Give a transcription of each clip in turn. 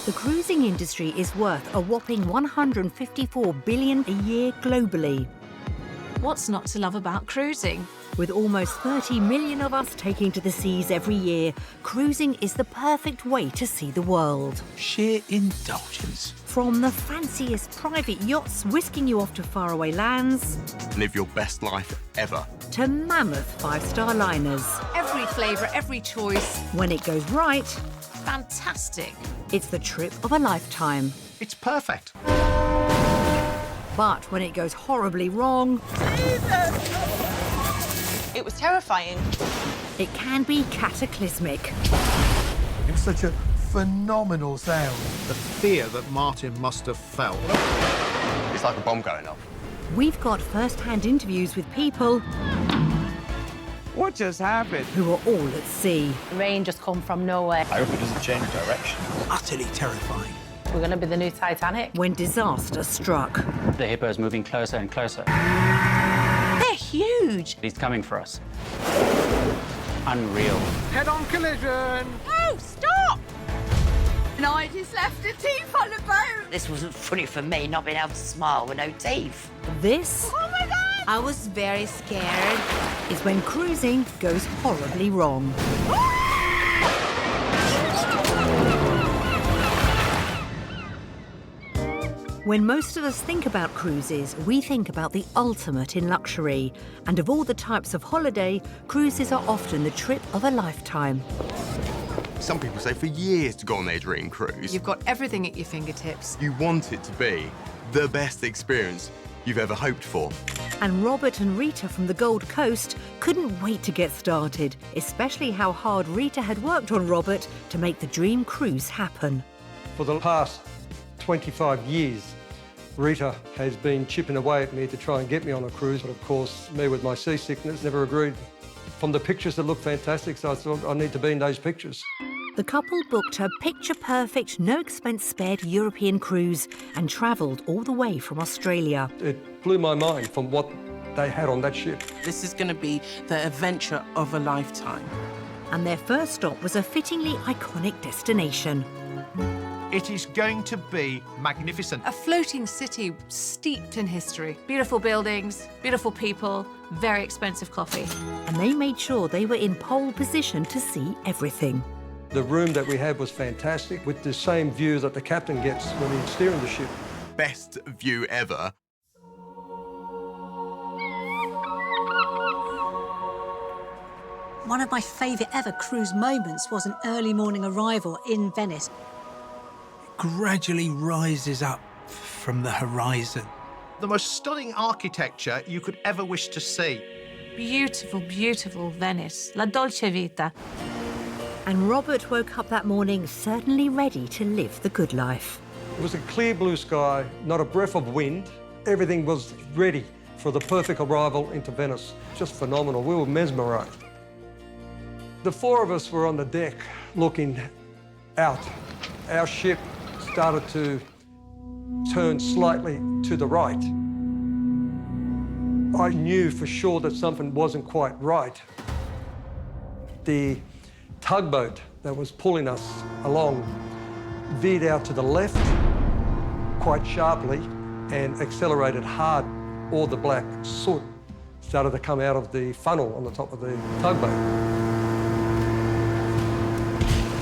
The cruising industry is worth a whopping $154 billion a year globally. What's not to love about cruising? With almost 30 million of us taking to the seas every year, cruising is the perfect way to see the world. Sheer indulgence. From the fanciest private yachts whisking you off to faraway lands, Live your best life ever. to mammoth five-star liners. Every flavour, every choice. When it goes right, Fantastic. it's the trip of a lifetime. It's perfect. But when it goes horribly wrong, It was terrifying. it can be cataclysmic. It's such a phenomenal sound. The fear that Martin must have felt. It's like a bomb going off. We've got first-hand interviews with people What just happened? who are all at sea. Rain just come from nowhere. I hope it doesn't change direction. Utterly terrifying. We're going to be the new Titanic. When disaster struck. The Hippo is moving closer and closer. They're huge. He's coming for us. Unreal. Head-on collision! Oh, stop! And I just left a teeth on the boat. This wasn't funny for me, not being able to smile with no teeth. This Oh my God! I was very scared. is when cruising goes horribly wrong. When most of us think about cruises, we think about the ultimate in luxury. And of all the types of holiday, cruises are often the trip of a lifetime. Some people say for years to go on their dream cruise. You've got everything at your fingertips. You want it to be the best experience you've ever hoped for. And Robert and Rita from the Gold Coast couldn't wait to get started, especially how hard Rita had worked on Robert to make the dream cruise happen. For the past 25 years, Rita has been chipping away at me to try and get me on a cruise, but of course, me with my seasickness never agreed. From the pictures that look fantastic, so I thought I need to be in those pictures. The couple booked a picture-perfect, no-expense-spared European cruise and travelled all the way from Australia. It blew my mind from what they had on that ship. This is going to be the adventure of a lifetime. And their first stop was a fittingly iconic destination. It is going to be magnificent. A floating city steeped in history. Beautiful buildings, beautiful people, very expensive coffee. And they made sure they were in pole position to see everything. The room that we had was fantastic, with the same view that the captain gets when he's steering the ship. Best view ever. One of my favourite ever cruise moments was an early morning arrival in Venice. Gradually rises up from the horizon. The most stunning architecture you could ever wish to see. Beautiful, beautiful Venice. La dolce vita. And Robert woke up that morning certainly ready to live the good life. It was a clear blue sky, not a breath of wind. Everything was ready for the perfect arrival into Venice. Just phenomenal. We were mesmerised. The four of us were on the deck looking out. Our ship started to turn slightly to the right. I knew for sure that something wasn't quite right. The tugboat that was pulling us along veered out to the left quite sharply and accelerated hard. All the black soot started to come out of the funnel on the top of the tugboat.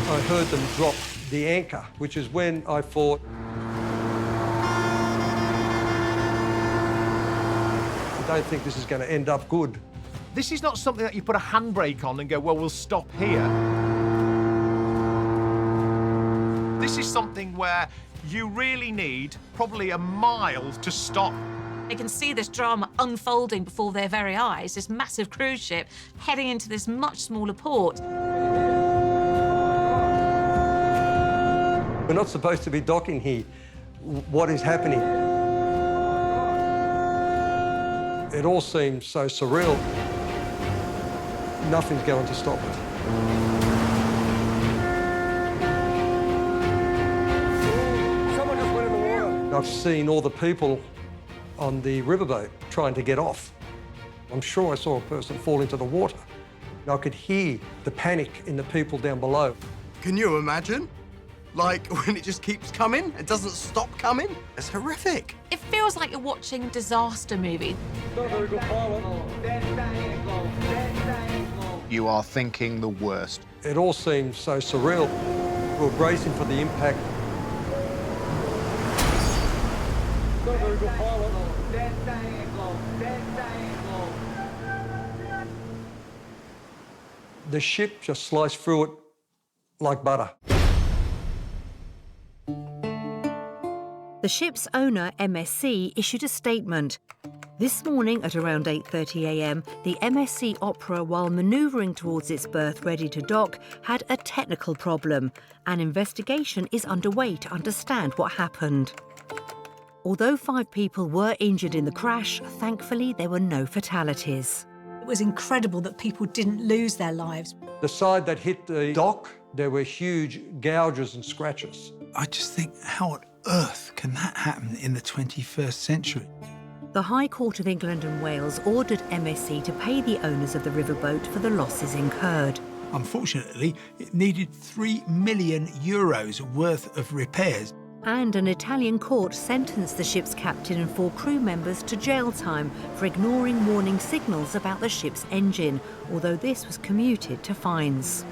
I heard them drop the anchor, which is when I thought, I don't think this is going to end up good. This is not something that you put a handbrake on and go, well, we'll stop here. This is something where you really need probably a mile to stop. They can see this drama unfolding before their very eyes, this massive cruise ship heading into this much smaller port. We're not supposed to be docking here. What is happening? It all seems so surreal. Nothing's going to stop it. Someone just went in the water. I've seen all the people on the riverboat trying to get off. I'm sure I saw a person fall into the water. I could hear the panic in the people down below. Can you imagine? Like when it just keeps coming and doesn't stop coming. It's horrific. It feels like you're watching a disaster movie. You are thinking the worst. It all seems so surreal. We're bracing for the impact. The ship just sliced through it like butter. The ship's owner, MSC, issued a statement. This morning at around 8:30 a.m, the MSC Opera, while manoeuvring towards its berth ready to dock, had a technical problem. An investigation is underway to understand what happened. Although 5 people were injured in the crash, thankfully there were no fatalities. It was incredible that people didn't lose their lives. The side that hit the dock, there were huge gouges and scratches. I just think, how on earth can that happen in the 21st century? The High Court of England and Wales ordered MSC to pay the owners of the riverboat for the losses incurred. Unfortunately, it needed €3 million worth of repairs. And an Italian court sentenced the ship's captain and 4 crew members to jail time for ignoring warning signals about the ship's engine, although this was commuted to fines.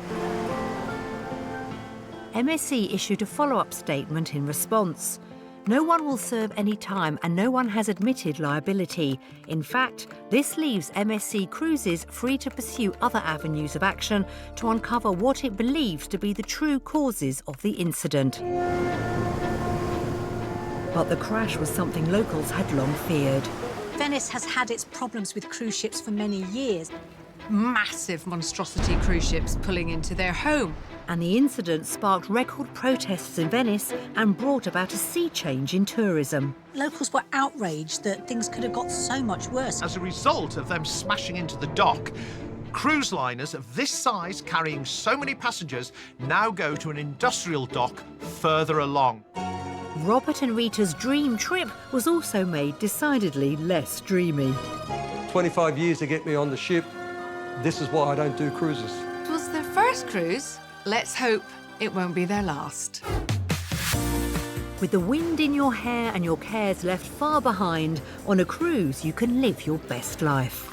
MSC issued a follow-up statement in response. No one will serve any time and no one has admitted liability. In fact, this leaves MSC Cruises free to pursue other avenues of action to uncover what it believes to be the true causes of the incident. But the crash was something locals had long feared. Venice has had its problems with cruise ships for many years. Massive monstrosity cruise ships pulling into their home. And the incident sparked record protests in Venice and brought about a sea change in tourism. Locals were outraged that things could have got so much worse. As a result of them smashing into the dock, cruise liners of this size carrying so many passengers now go to an industrial dock further along. Robert and Rita's dream trip was also made decidedly less dreamy. 25 years to get me on the ship. This is why I don't do cruises. It was their first cruise. Let's hope it won't be their last. With the wind in your hair and your cares left far behind, on a cruise you can live your best life.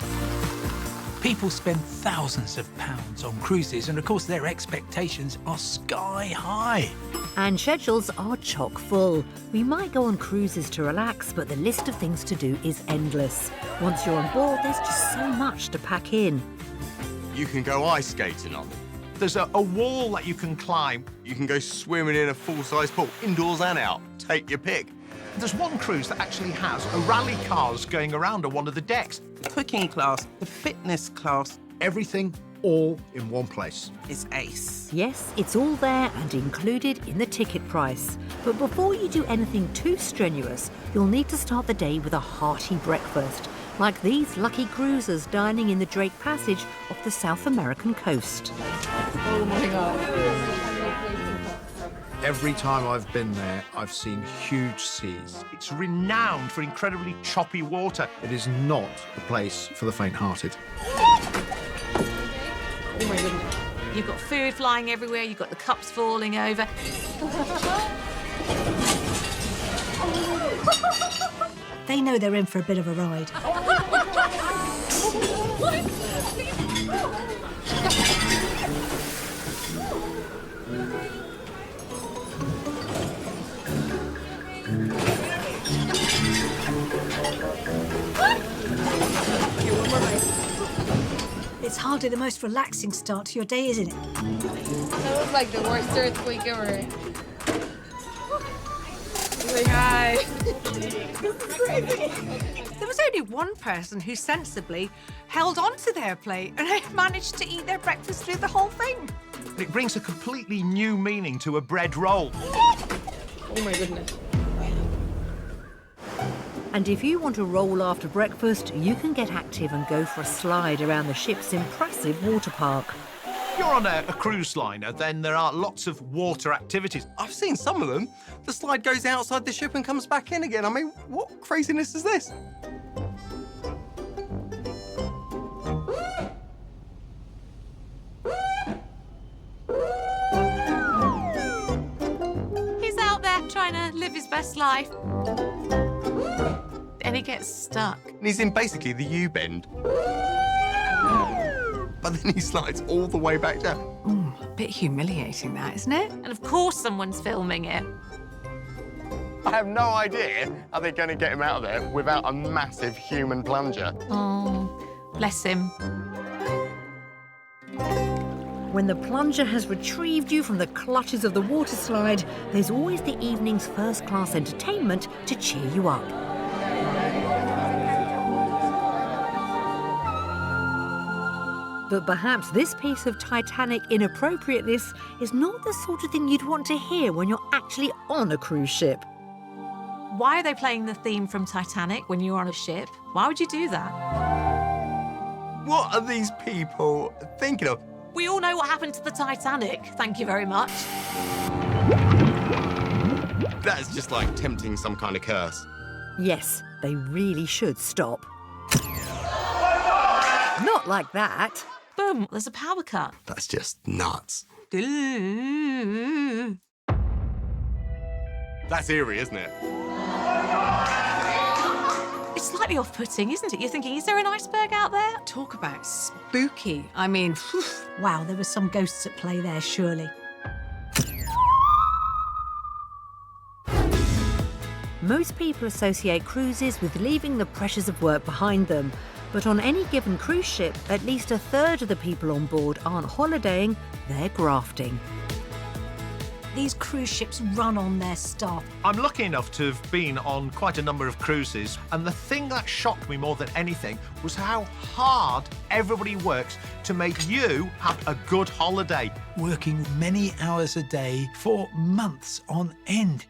People spend thousands of pounds on cruises, and of course their expectations are sky high. And schedules are chock full. We might go on cruises to relax, but the list of things to do is endless. Once you're on board, there's just so much to pack in. You can go ice skating on them. There's a wall that you can climb. You can go swimming in a full-size pool, indoors and out. Take your pick. There's one cruise that actually has a rally cars going around on one of the decks. The cooking class, the fitness class. Everything all in one place. Is ace. Yes, it's all there and included in the ticket price. But before you do anything too strenuous, you'll need to start the day with a hearty breakfast, like these lucky cruisers dining in the Drake Passage off the South American coast. Oh my God. Every time I've been there, I've seen huge seas. It's renowned for incredibly choppy water. It is not a place for the faint-hearted. Oh my goodness. You've got food flying everywhere, you've got the cups falling over. They know they're in for a bit of a ride. It's hardly the most relaxing start to your day, isn't it? That was like the worst earthquake ever. Like, hi. This is crazy. There was only one person who sensibly held on to their plate and managed to eat their breakfast through the whole thing. It brings a completely new meaning to a bread roll. Oh my goodness. And if you want to roll after breakfast, you can get active and go for a slide around the ship's impressive water park. If you're on a cruise liner, then there are lots of water activities. I've seen some of them. The slide goes outside the ship and comes back in again. I mean, what craziness is this? live his best life. And he gets stuck. And he's in basically the U-bend. But then he slides all the way back down. A bit humiliating, that, isn't it? And of course someone's filming it. I have no idea how they're going to get him out of there without a massive human plunger. Oh, bless him. When the plunger has retrieved you from the clutches of the water slide, there's always the evening's first-class entertainment to cheer you up. But perhaps this piece of Titanic inappropriateness is not the sort of thing you'd want to hear when you're actually on a cruise ship. Why are they playing the theme from Titanic when you're on a ship? Why would you do that? What are these people thinking of? We all know what happened to the Titanic. Thank you very much. That is just like tempting some kind of curse. Yes, they really should stop. Not like that. Boom, there's a power cut. That's just nuts. That's eerie, isn't it? It's slightly off-putting, isn't it? You're thinking, is there an iceberg out there? Talk about spooky. I mean, whew. Wow, there were some ghosts at play there, surely. Most people associate cruises with leaving the pressures of work behind them. But on any given cruise ship, at least a third of the people on board aren't holidaying, they're grafting. These cruise ships run on their staff. I'm lucky enough to have been on quite a number of cruises, and the thing that shocked me more than anything was how hard everybody works to make you have a good holiday. Working many hours a day for months on end.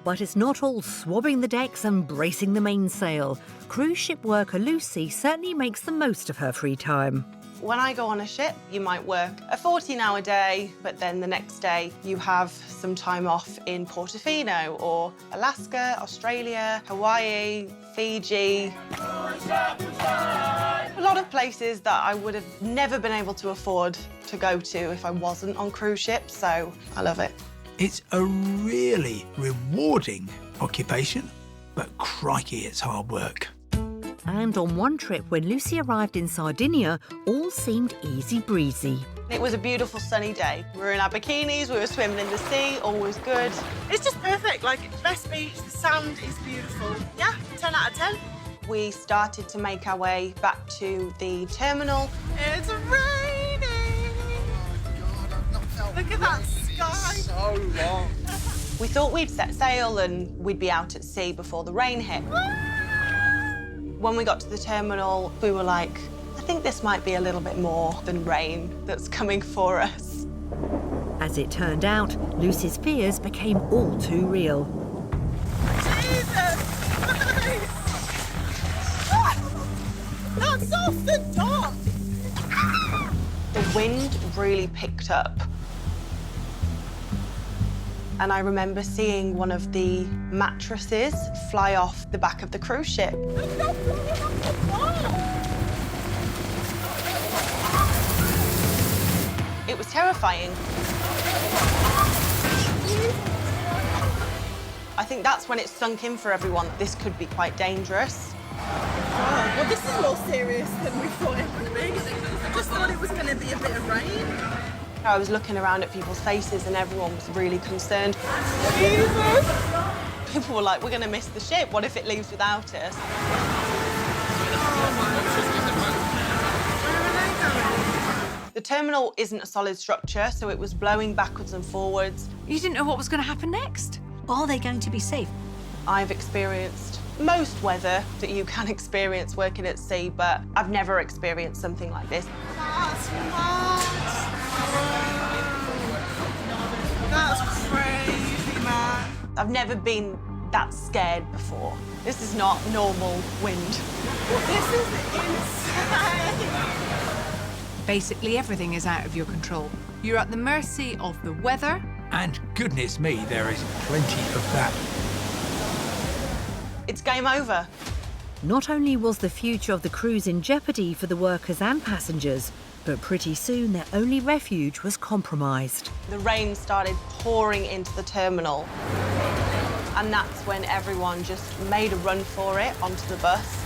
But it's not all swabbing the decks and bracing the mainsail. Cruise ship worker Lucy certainly makes the most of her free time. When I go on a ship, you might work a 14-hour day, but then the next day you have some time off in Portofino or Alaska, Australia, Hawaii, Fiji. A lot of places that I would have never been able to afford to go to if I wasn't on cruise ships, so I love it. It's a really rewarding occupation, but crikey, it's hard work. And on one trip when Lucy arrived in Sardinia, all seemed easy breezy. It was a beautiful sunny day. We were in our bikinis, we were swimming in the sea, all was good. It's just perfect, like, best beach, the sand is beautiful. Yeah, 10 out of 10. We started to make our way back to the terminal. It's raining! Look at that sky! So long. We thought we'd set sail and we'd be out at sea before the rain hit. When we got to the terminal, we were like, I think this might be a little bit more than rain that's coming for us. As it turned out, Lucy's fears became all too real. Jesus! That's off the top! The wind really picked up. And I remember seeing one of the mattresses fly off the back of the cruise ship. It was terrifying. I think that's when it sunk in for everyone that this could be quite dangerous. Oh, well, this is more serious than we thought it would be. I just thought it was going to be a bit of rain. I was looking around at people's faces and everyone was really concerned. Jesus! People were like, we're going to miss the ship. What if it leaves without us? The terminal isn't a solid structure, so it was blowing backwards and forwards. You didn't know what was going to happen next? Are they going to be safe? I've experienced most weather that you can experience working at sea, but I've never experienced something like this. That's mad. That's crazy, man. I've never been that scared before. This is not normal wind. This is insane. Basically, everything is out of your control. You're at the mercy of the weather. And goodness me, there is plenty of that. It's game over. Not only was the future of the cruise in jeopardy for the workers and passengers, but pretty soon their only refuge was compromised. The rain started pouring into the terminal. and that's when everyone just made a run for it onto the bus.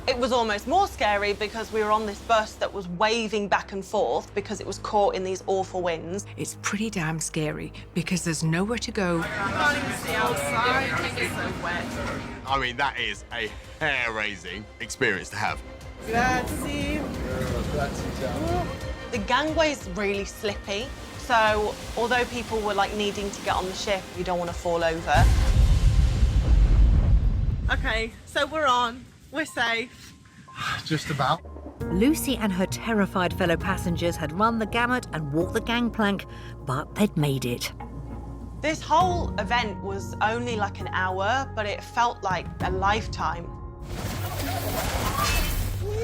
It was almost more scary because we were on this bus that was waving back and forth because it was caught in these awful winds. It's pretty damn scary because there's nowhere to go. I mean, that is a hair-raising experience to have. The gangway's really slippy, so although people were like needing to get on the ship, you don't want to fall over. Okay, so we're on. We're safe. Just about. Lucy and her terrified fellow passengers had run the gamut and walked the gangplank, but they'd made it. This whole event was only like an hour, but it felt like a lifetime.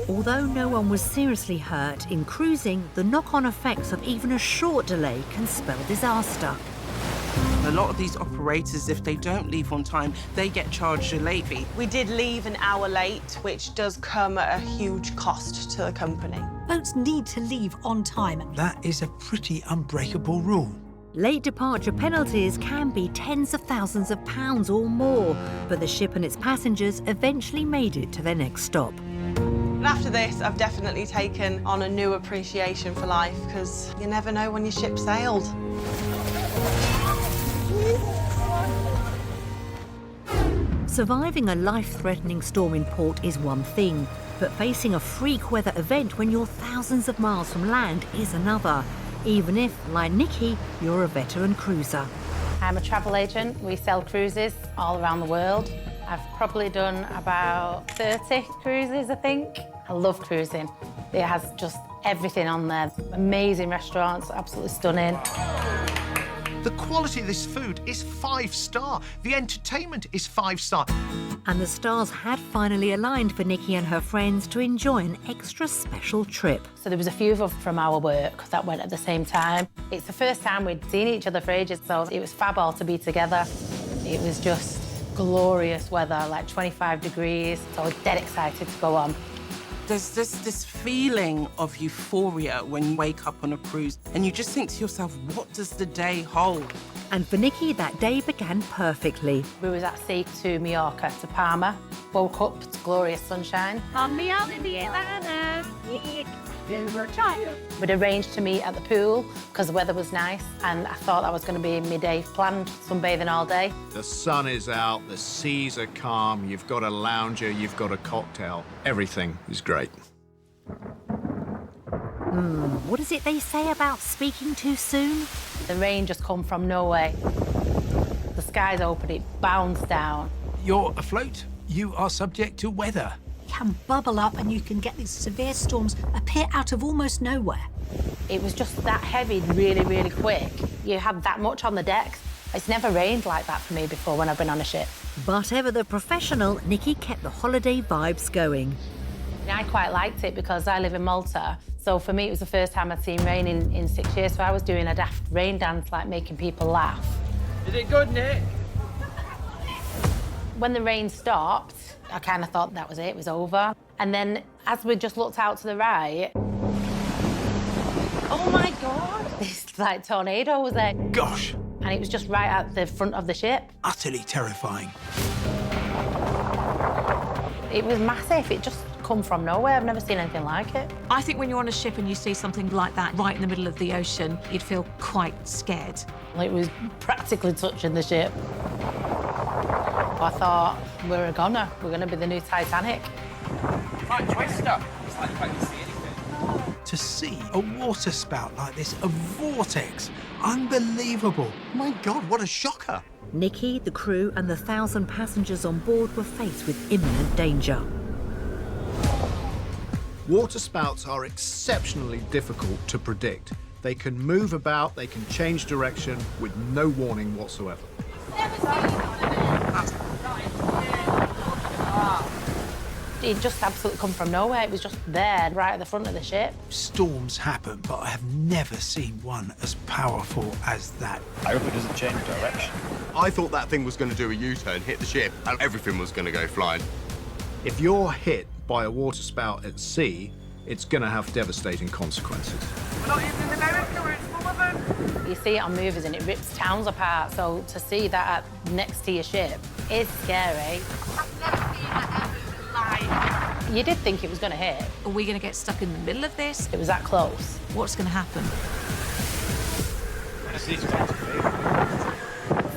Although no one was seriously hurt, in cruising, the knock-on effects of even a short delay can spell disaster. A lot of these operators, if they don't leave on time, they get charged a late fee. We did leave an hour late, which does come at a huge cost to the company. Boats need to leave on time. That is a pretty unbreakable rule. Late departure penalties can be tens of thousands of pounds or more, but the ship and its passengers eventually made it to their next stop. And after this, I've definitely taken on a new appreciation for life, because you never know when your ship sailed. Surviving a life-threatening storm in port is one thing, but facing a freak weather event when you're thousands of miles from land is another, even if, like Nikki, you're a veteran cruiser. I'm a travel agent. We sell cruises all around the world. I've probably done about 30 cruises, I think. I love cruising. It has just everything on there. Amazing restaurants, absolutely stunning. The quality of this food is 5-star. The entertainment is 5-star. And the stars had finally aligned for Nikki and her friends to enjoy an extra special trip. So there was a few of us from our work that went at the same time. It's the first time we'd seen each other for ages, so it was fab all to be together. It was just glorious weather, like 25 degrees, so I was dead excited to go on. There's this feeling of euphoria when you wake up on a cruise and you just think to yourself, what does the day hold? And for Nikki, that day began perfectly. We was at sea to Mallorca, to Palma. Woke up to glorious sunshine. On me out in the Atlantic. We're tired. We'd arranged to meet at the pool because the weather was nice, and I thought that was going to be midday planned, sunbathing all day. The sun is out, the seas are calm, you've got a lounger, you've got a cocktail. Everything is great. What is it they say about speaking too soon? The rain just come from nowhere. The skies open, it bounced down. You're afloat. You are subject to weather. Can bubble up and you can get these severe storms appear out of almost nowhere. It was just that heavy really, really quick. You had that much on the decks. It's never rained like that for me before when I've been on a ship. But ever the professional, Nikki kept the holiday vibes going. I quite liked it because I live in Malta, so for me it was the first time I'd seen rain in 6 years, so I was doing a daft rain dance, like making people laugh. Is it good, Nick? When the rain stopped, I kind of thought that was it was over. And then as we just looked out to the right, oh my God, this like tornado was there. Gosh. And it was just right at the front of the ship. Utterly terrifying. It was massive. It just come from nowhere. I've never seen anything like it. I think when you're on a ship and you see something like that right in the middle of the ocean, you'd feel quite scared. It was practically touching the ship. I thought, we're a goner. We're going to be the new Titanic. Right, twister. It's like you can't see anything. To see a water spout like this, a vortex, unbelievable. My God, what a shocker. Nikki, the crew and the 1,000 passengers on board were faced with imminent danger. Water spouts are exceptionally difficult to predict. They can move about, they can change direction with no warning whatsoever. It just absolutely come from nowhere. It was just there, right at the front of the ship. Storms happen, but I have never seen one as powerful as that. I hope it doesn't change direction. I thought that thing was going to do a U-turn, hit the ship, and everything was going to go flying. If you're hit by a water spout at sea, it's going to have devastating consequences. We're not even in America, it's full of them. You see it on movies and it rips towns apart, so to see that next to your ship is scary. I've never seen that ever in life. You did think it was going to hit. Are we going to get stuck in the middle of this? It was that close. What's going to happen?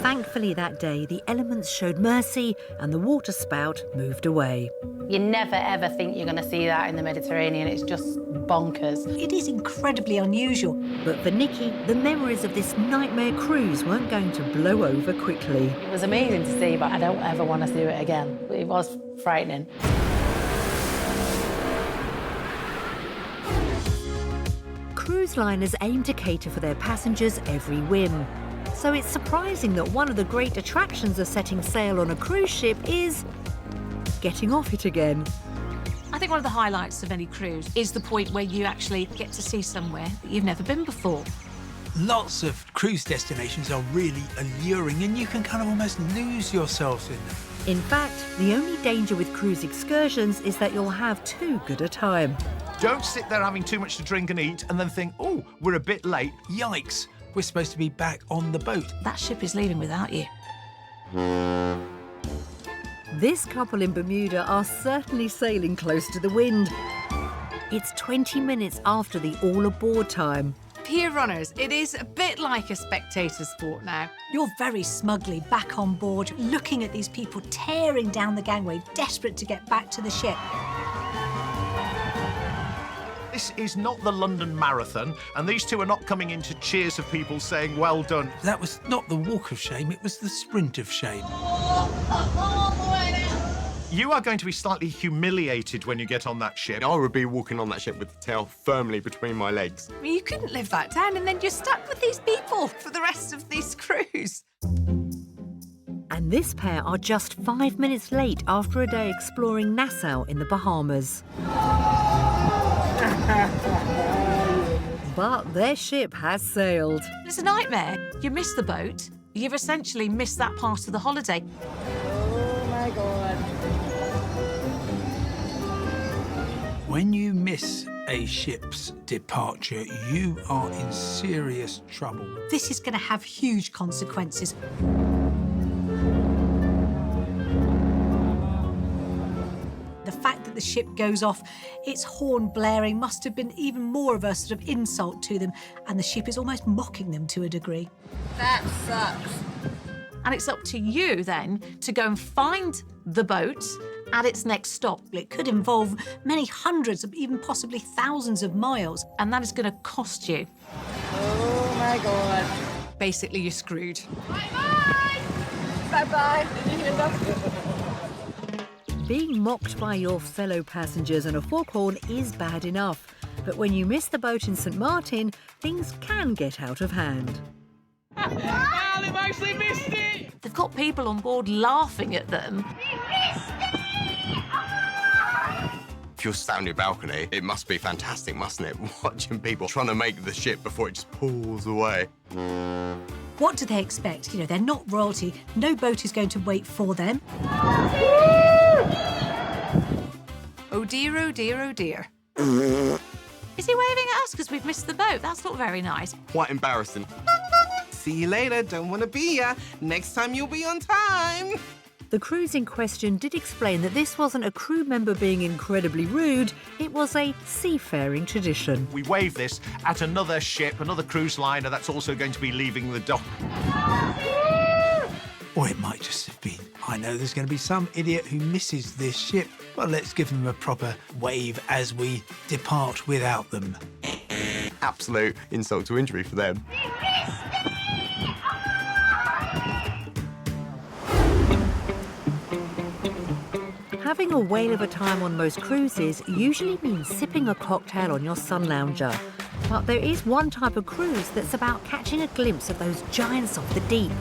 Thankfully that day, the elements showed mercy and the water spout moved away. You never, ever think you're going to see that in the Mediterranean. It's just bonkers. It is incredibly unusual. But for Nikki, the memories of this nightmare cruise weren't going to blow over quickly. It was amazing to see, but I don't ever want to do it again. It was frightening. Cruise liners aim to cater for their passengers' every whim. So it's surprising that one of the great attractions of setting sail on a cruise ship is getting off it again. I think one of the highlights of any cruise is the point where you actually get to see somewhere that you've never been before. Lots of cruise destinations are really alluring and you can kind of almost lose yourself in them. In fact, the only danger with cruise excursions is that you'll have too good a time. Don't sit there having too much to drink and eat and then think, oh, we're a bit late. Yikes, we're supposed to be back on the boat. That ship is leaving without you. This couple in Bermuda are certainly sailing close to the wind. It's 20 minutes after the all-aboard time. Pier runners, it is a bit like a spectator sport now. You're very smugly back on board, looking at these people tearing down the gangway, desperate to get back to the ship. This is not the London Marathon, and these two are not coming in to cheers of people saying, well done. That was not the walk of shame, it was the sprint of shame. You are going to be slightly humiliated when you get on that ship. I would be walking on that ship with the tail firmly between my legs. I mean, you couldn't live that down, and then you're stuck with these people for the rest of this cruise. And this pair are just 5 minutes late after a day exploring Nassau in the Bahamas. But their ship has sailed. It's a nightmare. You miss the boat. You've essentially missed that part of the holiday. Oh my God. When you miss a ship's departure, you are in serious trouble. This is going to have huge consequences. The fact that the ship goes off, its horn blaring, must have been even more of a sort of insult to them, and the ship is almost mocking them to a degree. That sucks. And it's up to you then to go and find the boat at its next stop. It could involve many hundreds of even possibly thousands of miles. And that is going to cost you. Oh my God. Basically, you're screwed. Bye-bye. Bye-bye. Did you hear that? Being mocked by your fellow passengers on a foghorn is bad enough. But when you miss the boat in St. Martin, things can get out of hand. Al, they've actually missed it! They've got people on board laughing at them. If you're sat on your balcony, it must be fantastic, mustn't it? Watching people trying to make the ship before it just pulls away. What do they expect? You know, they're not royalty. No boat is going to wait for them. Oh dear, oh dear, oh dear. Is he waving at us because we've missed the boat? That's not very nice. Quite embarrassing. See you later, don't want to be ya. Next time you'll be on time. The cruise in question did explain that this wasn't a crew member being incredibly rude, it was a seafaring tradition. We wave this at another ship, another cruise liner that's also going to be leaving the dock. Or it might just have been, I know there's going to be some idiot who misses this ship, but let's give them a proper wave as we depart without them. Absolute insult to injury for them. Having a whale of a time on most cruises usually means sipping a cocktail on your sun lounger. But there is one type of cruise that's about catching a glimpse of those giants of the deep.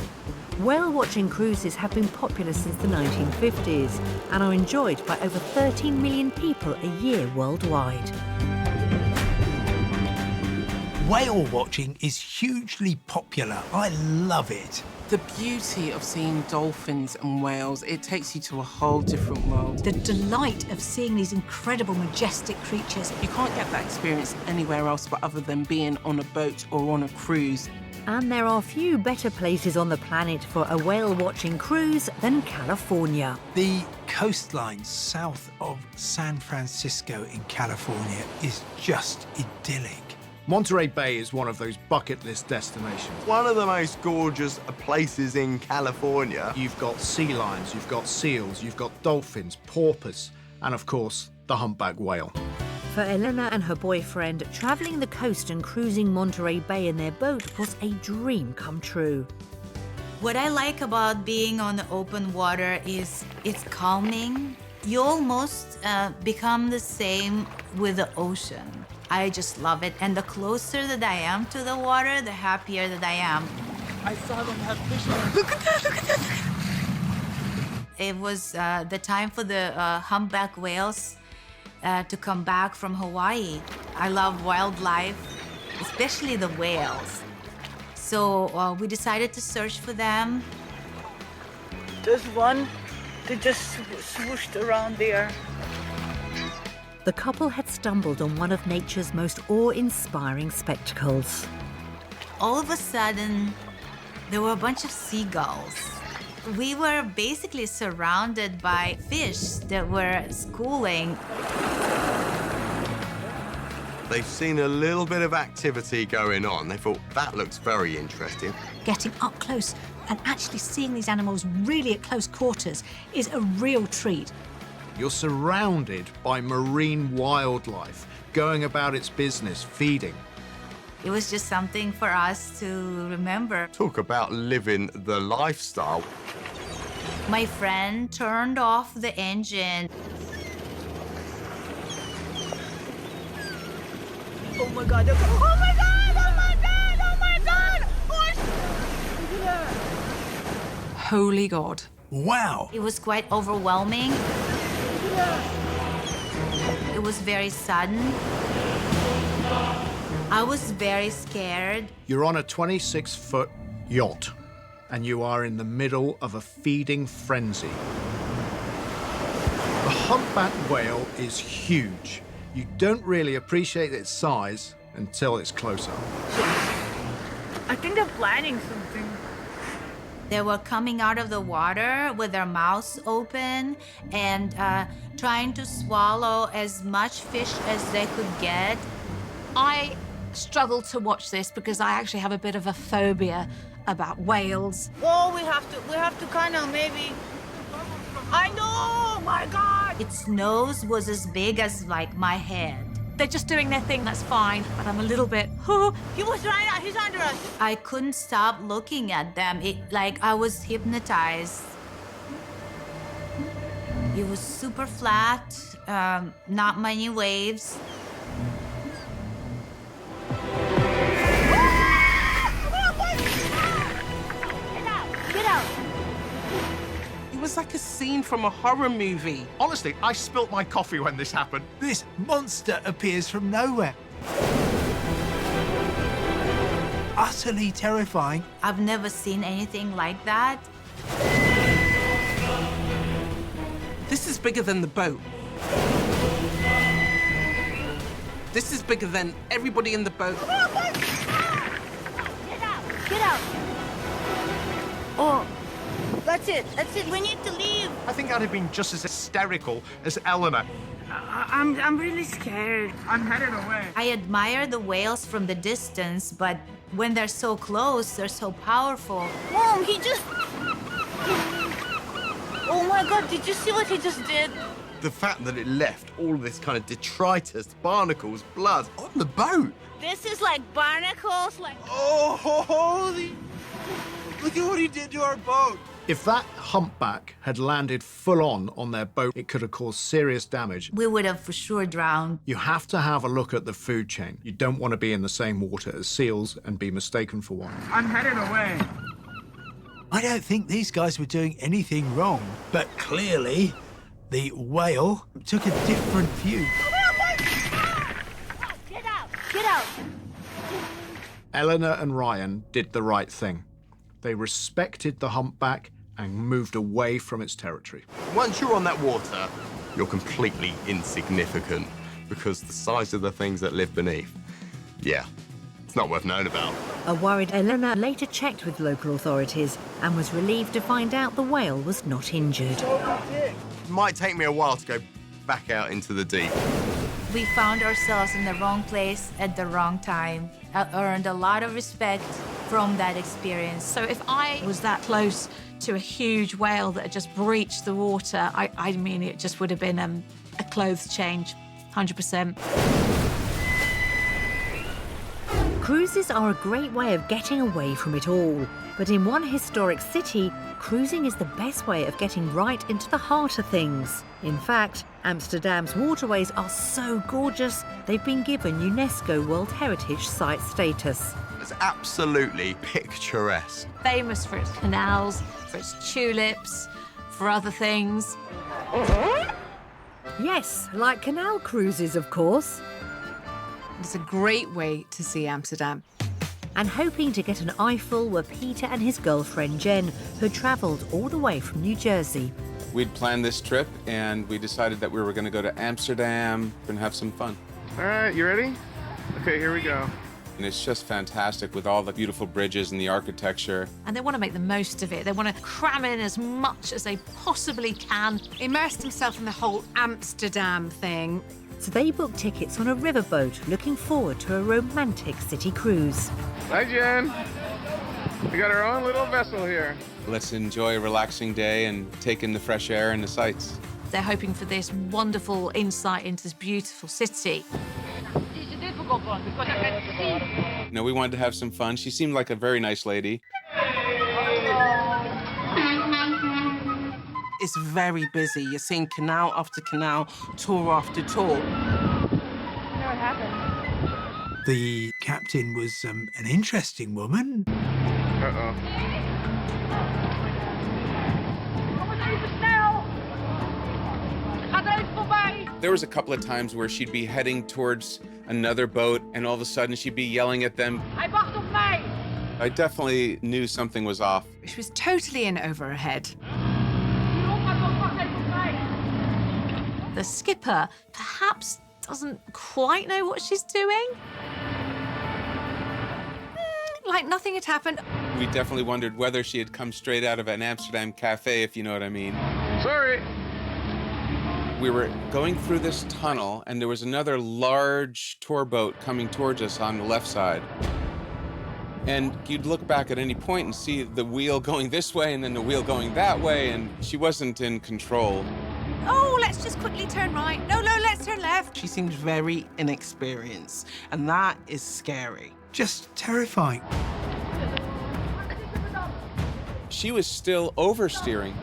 Whale-watching cruises have been popular since the 1950s and are enjoyed by over 13 million people a year worldwide. Whale watching is hugely popular. I love it. The beauty of seeing dolphins and whales, it takes you to a whole different world. The delight of seeing these incredible, majestic creatures. You can't get that experience anywhere else but other than being on a boat or on a cruise. And there are few better places on the planet for a whale-watching cruise than California. The coastline south of San Francisco in California is just idyllic. Monterey Bay is one of those bucket list destinations. One of the most gorgeous places in California. You've got sea lions, you've got seals, you've got dolphins, porpoise, and of course, the humpback whale. For Elena and her boyfriend, travelling the coast and cruising Monterey Bay in their boat was a dream come true. What I like about being on the open water is it's calming. You almost become the same with the ocean. I just love it. And the closer that I am to the water, the happier that I am. I saw them have fish. Look at that, look at that. It was the time for the humpback whales to come back from Hawaii. I love wildlife, especially the whales. So we decided to search for them. There's one that just swooshed around there. The couple had stumbled on one of nature's most awe-inspiring spectacles. All of a sudden, there were a bunch of seagulls. We were basically surrounded by fish that were schooling. They've seen a little bit of activity going on. They thought, that looks very interesting. Getting up close and actually seeing these animals really at close quarters is a real treat. You're surrounded by marine wildlife, going about its business, feeding. It was just something for us to remember. Talk about living the lifestyle. My friend turned off the engine. Oh my God, oh my God, oh my God, oh my God! Oh, Holy God. Wow. It was quite overwhelming. It was very sudden. I was very scared. You're on a 26-foot yacht, and you are in the middle of a feeding frenzy. The humpback whale is huge. You don't really appreciate its size until it's close up. I think they're planning something. They were coming out of the water with their mouths open and trying to swallow as much fish as they could get. I struggle to watch this because I actually have a bit of a phobia about whales. Oh, we have to kind of maybe. I know, my God! Its nose was as big as like my head. They're just doing their thing, that's fine, but I'm a little bit, He was right out, he's under us. I couldn't stop looking at them. Like I was hypnotized. It was super flat, not many waves. Get out! It was like a scene from a horror movie. Honestly, I spilt my coffee when this happened. This monster appears from nowhere. Utterly terrifying. I've never seen anything like that. This is bigger than the boat. This is bigger than everybody in the boat. Get out! Get out! Oh, that's it. We need to leave. I think I'd have been just as hysterical as Eleanor. I'm really scared. I'm headed away. I admire the whales from the distance, but when they're so close, they're so powerful. Mom, he just... Oh my God, did you see what he just did? The fact that it left all of this kind of detritus, barnacles, blood on the boat. This is like barnacles, like... Oh, holy... Look at what he did to our boat. If that humpback had landed full on their boat, it could have caused serious damage. We would have for sure drowned. You have to have a look at the food chain. You don't want to be in the same water as seals and be mistaken for one. I'm headed away. I don't think these guys were doing anything wrong, but clearly the whale took a different view. Get out! Get out! Eleanor and Ryan did the right thing. They respected the humpback and moved away from its territory. Once you're on that water, you're completely insignificant because the size of the things that live beneath, yeah, it's not worth knowing about. A worried Eleanor later checked with local authorities and was relieved to find out the whale was not injured. It might take me a while to go back out into the deep. We found ourselves in the wrong place at the wrong time. I earned a lot of respect from that experience. So if I was that close to a huge whale that had just breached the water, I mean, it just would have been a clothes change, 100%. Cruises are a great way of getting away from it all. But in one historic city, cruising is the best way of getting right into the heart of things. In fact, Amsterdam's waterways are so gorgeous, they've been given UNESCO World Heritage Site status. It's absolutely picturesque. Famous for its canals, for its tulips, for other things. Yes, like canal cruises, of course. It's a great way to see Amsterdam. And hoping to get an eyeful were Peter and his girlfriend Jen, who travelled all the way from New Jersey. We'd planned this trip and we decided that we were going to go to Amsterdam and have some fun. All right, you ready? Okay, here we go. And it's just fantastic with all the beautiful bridges and the architecture. And they want to make the most of it. They want to cram in as much as they possibly can. Immerse themselves in the whole Amsterdam thing. So they booked tickets on a riverboat, looking forward to a romantic city cruise. Hi, Jen. We got our own little vessel here. Let's enjoy a relaxing day and take in the fresh air and the sights. They're hoping for this wonderful insight into this beautiful city. It's a difficult one because I can see. No, we wanted to have some fun. She seemed like a very nice lady. It's very busy. You're seeing canal after canal, tour after tour. What happened? The captain was an interesting woman. Uh-oh. There was a couple of times where she'd be heading towards another boat and all of a sudden she'd be yelling at them. I definitely knew something was off. She was totally in over her head. The skipper perhaps doesn't quite know what she's doing. Like nothing had happened. We definitely wondered whether she had come straight out of an Amsterdam cafe, if you know what I mean. Sorry. We were going through this tunnel and there was another large tour boat coming towards us on the left side. And you'd look back at any point and see the wheel going this way and then the wheel going that way, and she wasn't in control. Oh, let's just quickly turn right. No, let's turn left. She seems very inexperienced, and that is scary. Just terrifying. She was still oversteering.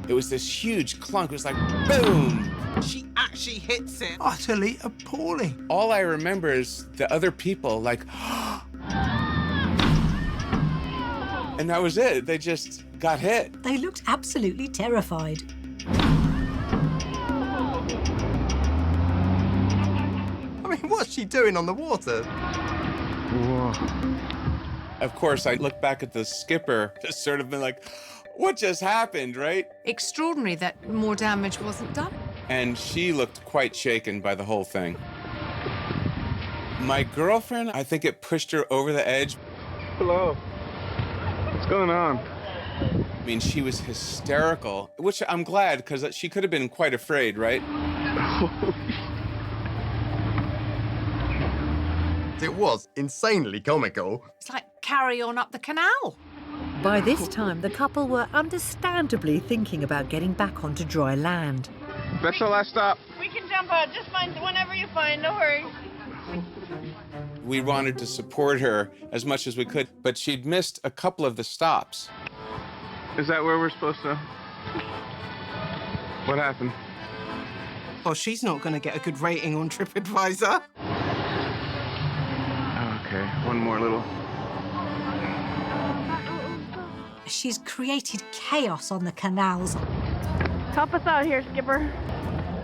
It was this huge clunk. It was like, boom! She actually hits it. Utterly appalling. All I remember is the other people like, and that was it. They just got hit. They looked absolutely terrified. I mean, what's she doing on the water? Whoa. Of course, I looked back at the skipper, just sort of been like, what just happened, right? Extraordinary that more damage wasn't done. And she looked quite shaken by the whole thing. My girlfriend, I think it pushed her over the edge. Hello. What's going on? I mean, she was hysterical, which I'm glad, because she could have been quite afraid, right? It was insanely comical. It's like carry on up the canal. By this time, the couple were understandably thinking about getting back onto dry land. That's our last stop. We can jump out. Just find whenever you find. No hurry. We wanted to support her as much as we could, but she'd missed a couple of the stops. Is that where we're supposed to? What happened? Well, she's not going to get a good rating on TripAdvisor. Okay, one more little. She's created chaos on the canals. Help us out here, skipper.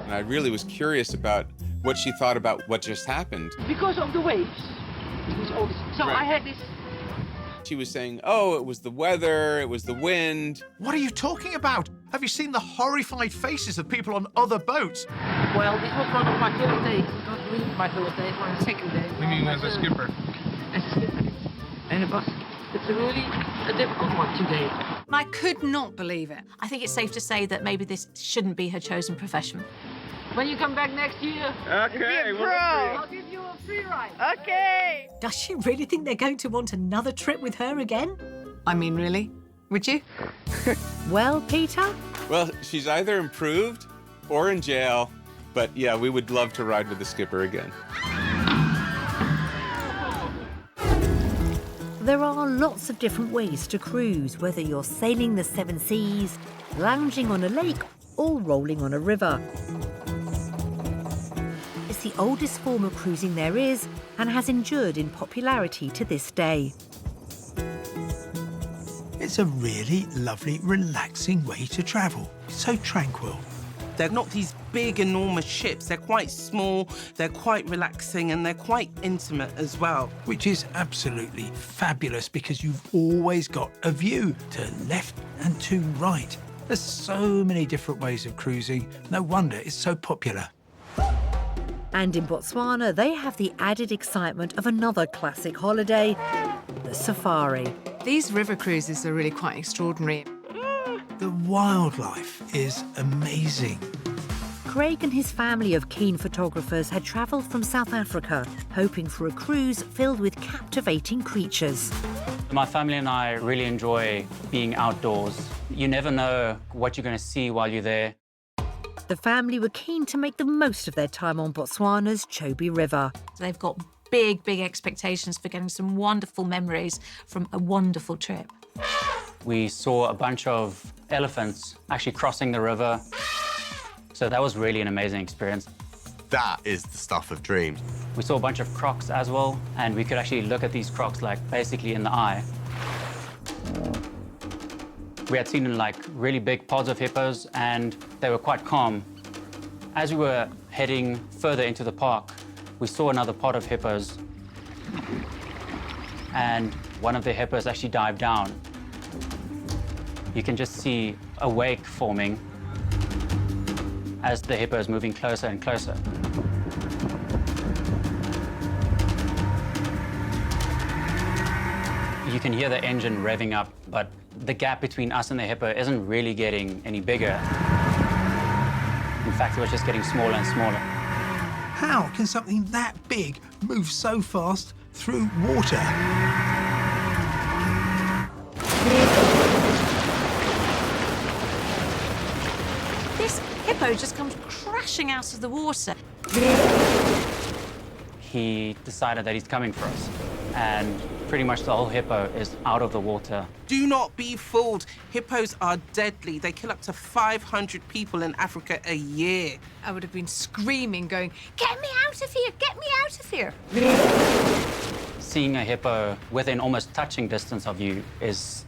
And I really was curious about what she thought about what just happened. Because of the waves. It was all this. So Right. I had this. She was saying, oh, it was the weather, it was the wind. What are you talking about? Have you seen the horrified faces of people on other boats? Well, this was one of my first days. Not really my first day, it was the second day. You mean as a skipper? As a skipper. And it's really a difficult one today. I could not believe it. I think it's safe to say that maybe this shouldn't be her chosen profession. When you come back next year, Okay, be a pro. I'll give you a free ride. Okay. Does she really think they're going to want another trip with her again? I mean, really? Would you? Well, Peter? Well, she's either improved or in jail, but yeah, we would love to ride with the skipper again. There are lots of different ways to cruise, whether you're sailing the seven seas, lounging on a lake, or rolling on a river. It's the oldest form of cruising there is and has endured in popularity to this day. It's a really lovely, relaxing way to travel. So tranquil. They're not these big, enormous ships. They're quite small, they're quite relaxing, and they're quite intimate as well. Which is absolutely fabulous because you've always got a view to left and to right. There's so many different ways of cruising. No wonder it's so popular. And in Botswana, they have the added excitement of another classic holiday, the safari. These river cruises are really quite extraordinary. The wildlife is amazing. Craig and his family of keen photographers had travelled from South Africa, hoping for a cruise filled with captivating creatures. My family and I really enjoy being outdoors. You never know what you're going to see while you're there. The family were keen to make the most of their time on Botswana's Chobe River. They've got big, big expectations for getting some wonderful memories from a wonderful trip. We saw a bunch of elephants actually crossing the river. So that was really an amazing experience. That is the stuff of dreams. We saw a bunch of crocs as well, and we could actually look at these crocs like basically in the eye. We had seen like really big pods of hippos, and they were quite calm. As we were heading further into the park, we saw another pod of hippos, and one of the hippos actually dived down. You can just see a wake forming as the hippo is moving closer and closer. You can hear the engine revving up, but the gap between us and the hippo isn't really getting any bigger. In fact, it was just getting smaller and smaller. How can something that big move so fast through water? This hippo just comes crashing out of the water. He decided that he's coming for us, and pretty much the whole hippo is out of the water. Do not be fooled. Hippos are deadly. They kill up to 500 people in Africa a year. I would have been screaming, going, "Get me out of here! Get me out of here!" Seeing a hippo within almost touching distance of you is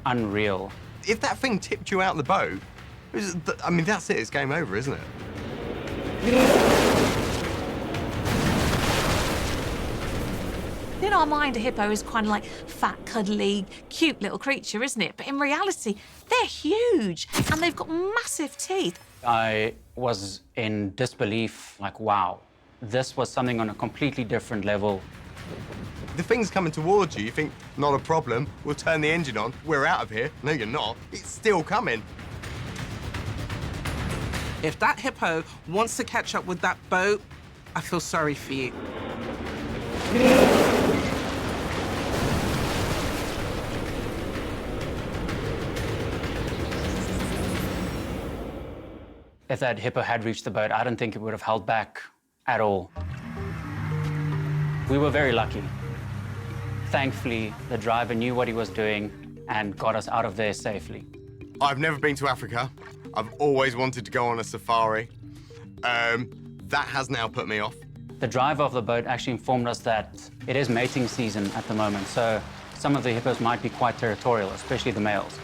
unreal. If that thing tipped you out the boat, I mean, that's it. It's game over, isn't it? In our mind, a hippo is kind of like fat, cuddly, cute little creature, isn't it? But in reality, they're huge, and they've got massive teeth. I was in disbelief, like, wow, this was something on a completely different level. The thing's coming towards you. You think, not a problem. We'll turn the engine on. We're out of here. No, you're not. It's still coming. If that hippo wants to catch up with that boat, I feel sorry for you. If that hippo had reached the boat, I don't think it would have held back at all. We were very lucky. Thankfully, the driver knew what he was doing and got us out of there safely. I've never been to Africa. I've always wanted to go on a safari. That has now put me off. The driver of the boat actually informed us that it is mating season at the moment, so some of the hippos might be quite territorial, especially the males.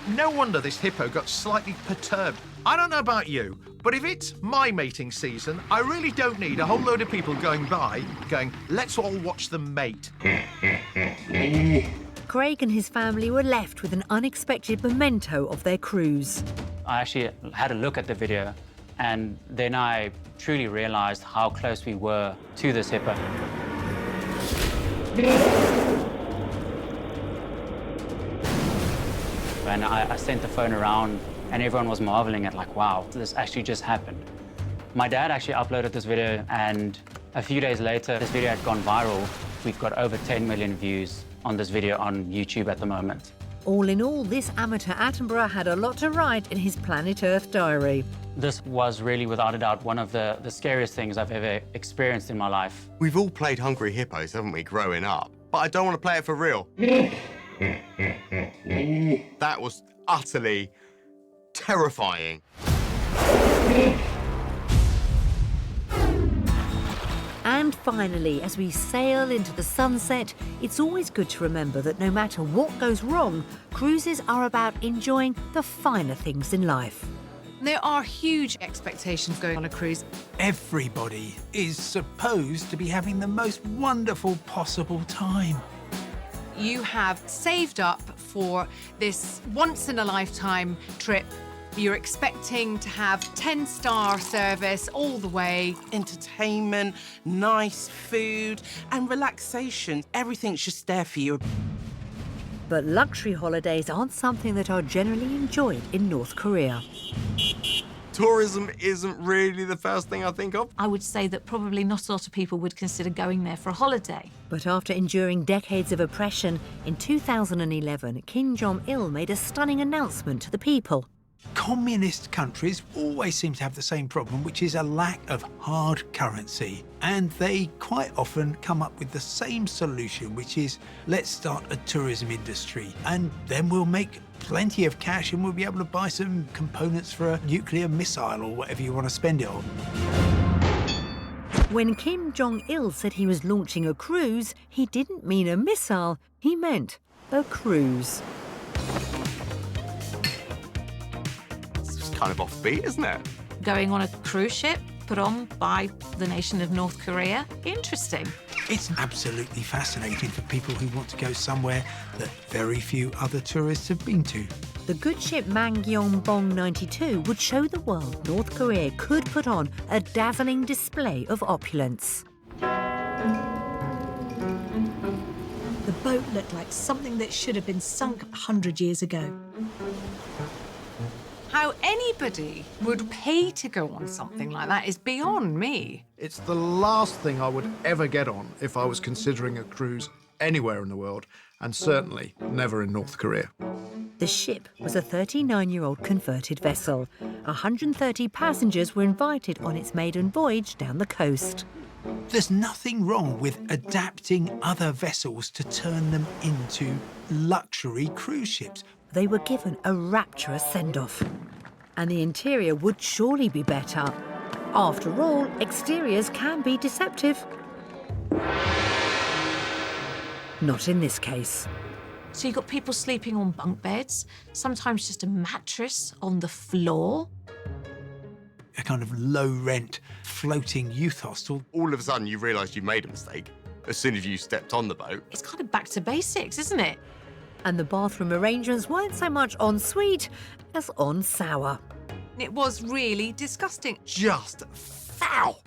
No wonder this hippo got slightly perturbed. I don't know about you, But if it's my mating season, I really don't need a whole load of people going by going, let's all watch them mate. Craig and his family were left with an unexpected memento of their cruise. I actually had a look at the video, and then I truly realized how close we were to this hippo. And I sent the phone around, and everyone was marveling at, like, wow, this actually just happened. My dad actually uploaded this video, and a few days later, this video had gone viral. We've got over 10 million views on this video on YouTube at the moment. All in all, this amateur Attenborough had a lot to write in his Planet Earth diary. This was really, without a doubt, one of the scariest things I've ever experienced in my life. We've all played Hungry Hippos, haven't we, growing up? But I don't want to play it for real. That was utterly terrifying. And finally, as we sail into the sunset, it's always good to remember that no matter what goes wrong, cruises are about enjoying the finer things in life. There are huge expectations going on a cruise. Everybody is supposed to be having the most wonderful possible time. You have saved up for this once-in-a-lifetime trip. You're expecting to have 10-star service all the way. Entertainment, nice food, and relaxation. Everything's just there for you. But luxury holidays aren't something that are generally enjoyed in North Korea. Tourism isn't really the first thing I think of. I would say that probably not a lot of people would consider going there for a holiday. But after enduring decades of oppression, in 2011, Kim Jong-il made a stunning announcement to the people. Communist countries always seem to have the same problem, which is a lack of hard currency. And they quite often come up with the same solution, which is, let's start a tourism industry, and then we'll make plenty of cash and we'll be able to buy some components for a nuclear missile or whatever you want to spend it on. When Kim Jong-il said he was launching a cruise, he didn't mean a missile, he meant a cruise. It's kind of offbeat, isn't it? Going on a cruise ship put on by the nation of North Korea. Interesting. It's absolutely fascinating for people who want to go somewhere that very few other tourists have been to. The good ship Mangyongbong 92 would show the world North Korea could put on a dazzling display of opulence. The boat looked like something that should have been sunk 100 years ago. How anybody would pay to go on something like that is beyond me. It's the last thing I would ever get on if I was considering a cruise anywhere in the world, and certainly never in North Korea. The ship was a 39-year-old converted vessel. 130 passengers were invited on its maiden voyage down the coast. There's nothing wrong with adapting other vessels to turn them into luxury cruise ships. They were given a rapturous send-off. And the interior would surely be better. After all, exteriors can be deceptive. Not in this case. So you've got people sleeping on bunk beds, sometimes just a mattress on the floor. A kind of low-rent, floating youth hostel. All of a sudden, you realise you made a mistake as soon as you stepped on the boat. It's kind of back to basics, isn't it? And the bathroom arrangements weren't so much en suite as on sour. It was really disgusting. Just foul.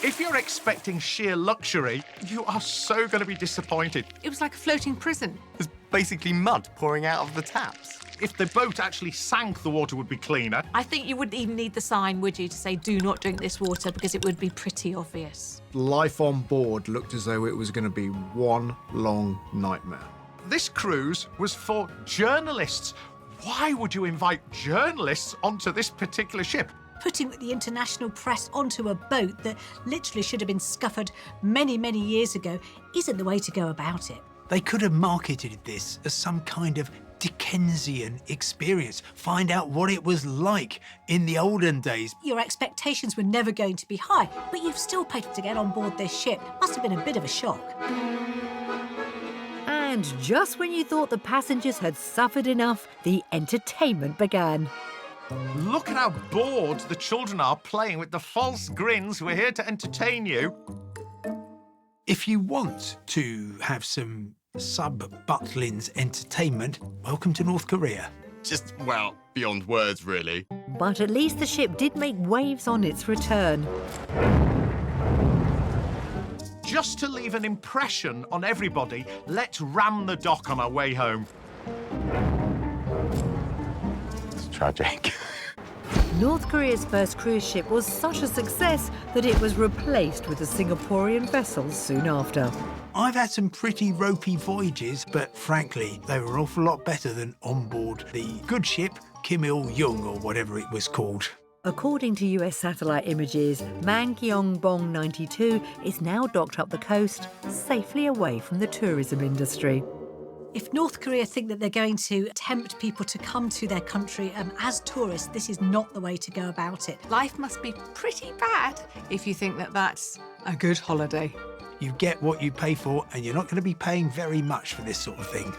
If you're expecting sheer luxury, you are so going to be disappointed. It was like a floating prison. There's basically mud pouring out of the taps. If the boat actually sank, the water would be cleaner. I think you wouldn't even need the sign, would you, to say, do not drink this water, because it would be pretty obvious. Life on board looked as though it was going to be one long nightmare. This cruise was for journalists. Why would you invite journalists onto this particular ship? Putting the international press onto a boat that literally should have been scuppered many, many years ago isn't the way to go about it. They could have marketed this as some kind of Dickensian experience. Find out what it was like in the olden days. Your expectations were never going to be high, but you've still paid to get on board this ship. Must have been a bit of a shock. And just when you thought the passengers had suffered enough, the entertainment began. Look at how bored the children are playing with the false grins. We're here to entertain you. If you want to have some sub-Butlins entertainment, welcome to North Korea. Just, well, beyond words, really. But at least the ship did make waves on its return. Just to leave an impression on everybody, let's ram the dock on our way home. It's tragic. North Korea's first cruise ship was such a success that it was replaced with a Singaporean vessel soon after. I've had some pretty ropey voyages, but frankly, they were an awful lot better than on board the good ship Kim Il-jung, or whatever it was called. According to US satellite images, Mankyongbong 92 is now docked up the coast, safely away from the tourism industry. If North Korea think that they're going to tempt people to come to their country as tourists, this is not the way to go about it. Life must be pretty bad if you think that that's a good holiday. You get what you pay for, and you're not going to be paying very much for this sort of thing.